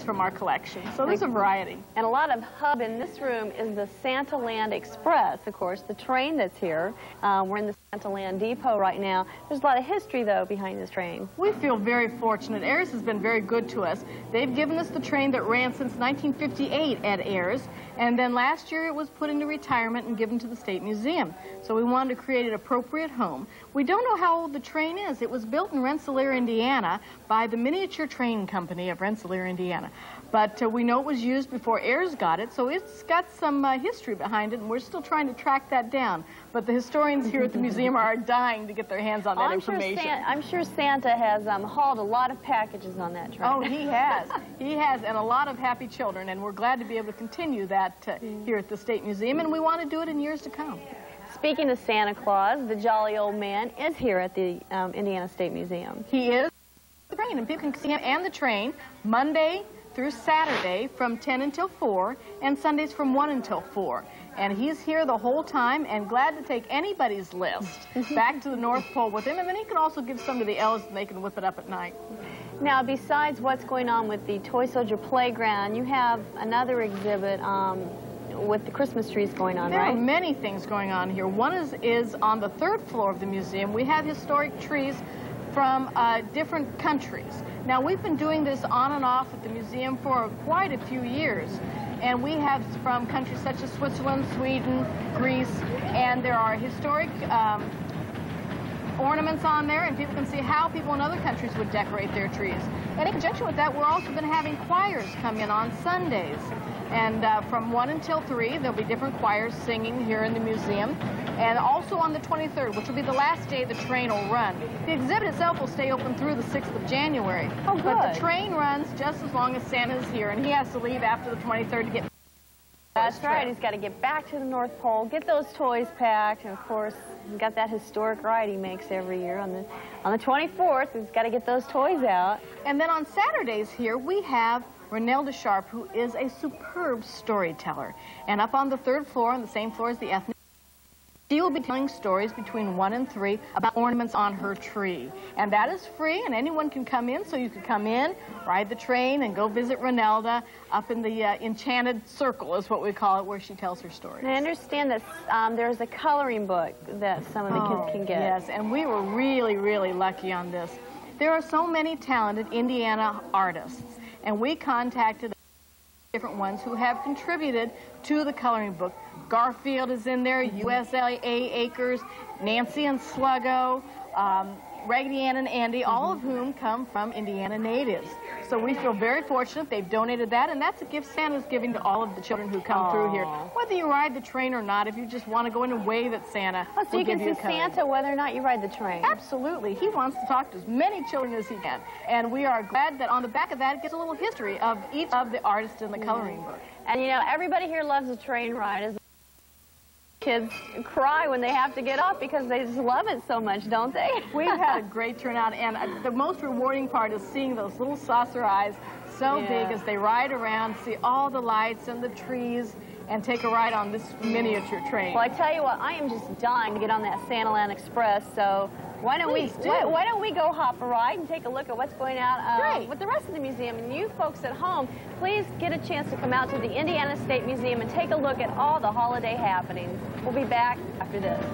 from our collection. So there's a variety. And a lot of hub in this room is the Santaland Express, of course, the train that's here. We're in the Santaland Depot right now. There's a lot of history, though, behind this train. We feel very fortunate. Ayers has been very good to us. They've given us the train that ran since 1958 at Ayers, and then last year it was put into retirement and given to the State Museum. So we wanted to create an appropriate home. We don't know how old the train is. It was built in Rensselaer, Indiana by the Miniature Train Company of Rensselaer, Indiana. But we know it was used before Ayers got it, so it's got some history behind it, and we're still trying to track that down. But the historians here at the museum are dying to get their hands on that information. I'm sure Santa has hauled a lot of packages on that train. Oh, he has. He has, and a lot of happy children, and we're glad to be able to continue that here at the State Museum, and we want to do it in years to come. Speaking of Santa Claus, the jolly old man is here at the Indiana State Museum. He is. The train, and people can see him and the train Monday through Saturday from 10 until 4, and Sundays from 1 until 4. And he's here the whole time, and glad to take anybody's list back to the North Pole with him, and then he can also give some to the elves, and they can whip it up at night. Now, besides what's going on with the Toy Soldier Playground, you have another exhibit with the Christmas trees going on, right? There are many things going on here. One is on the 3rd floor of the museum. We have historic trees from different countries. Now, we've been doing this on and off at the museum for quite a few years, and we have from countries such as Switzerland, Sweden, Greece, and there are historic ornaments on there, and people can see how people in other countries would decorate their trees. And in conjunction with that, we're also going to having choirs come in on Sundays. And from 1 until 3, there'll be different choirs singing here in the museum. And also on the 23rd, which will be the last day the train will run. The exhibit itself will stay open through the 6th of January. Oh, good. But the train runs just as long as Santa's here, and he has to leave after the 23rd to get... That's right. He's got to get back to the North Pole, get those toys packed, and of course, he's got that historic ride he makes every year on the 24th. He's got to get those toys out. And then on Saturdays here, we have Renelda Sharp, who is a superb storyteller. And up on the 3rd floor, on the same floor as the ethnic, she will be telling stories between 1 and 3 about ornaments on her tree. And that is free, and anyone can come in, so you can come in, ride the train, and go visit Renelda up in the Enchanted Circle, is what we call it, where she tells her stories. And I understand that there's a coloring book that some of the kids can get. Yes, and we were really, really lucky on this. There are so many talented Indiana artists, and we contacted different ones who have contributed to the coloring book. Garfield is in there, USLA Acres, Nancy and Sluggo, Raggedy Ann and Andy, all of whom come from Indiana natives. So we feel very fortunate they've donated that, and that's a gift Santa's giving to all of the children who come through here. Whether you ride the train or not, if you just want to go in and wave at Santa, so you can see Santa whether or not you ride the train. Absolutely. He wants to talk to as many children as he can. And we are glad that on the back of that it gets a little history of each of the artists in the coloring book. And you know, everybody here loves a train ride. Kids cry when they have to get off because they just love it so much, don't they? We've had a great turnout, and the most rewarding part is seeing those little saucer eyes so big as they ride around, see all the lights and the trees, and take a ride on this miniature train. Well, I tell you what, I am just dying to get on that Santaland Express, so why don't we go hop a ride and take a look at what's going on with the rest of the museum. And you folks at home, please get a chance to come out to the Indiana State Museum and take a look at all the holiday happenings. We'll be back after this.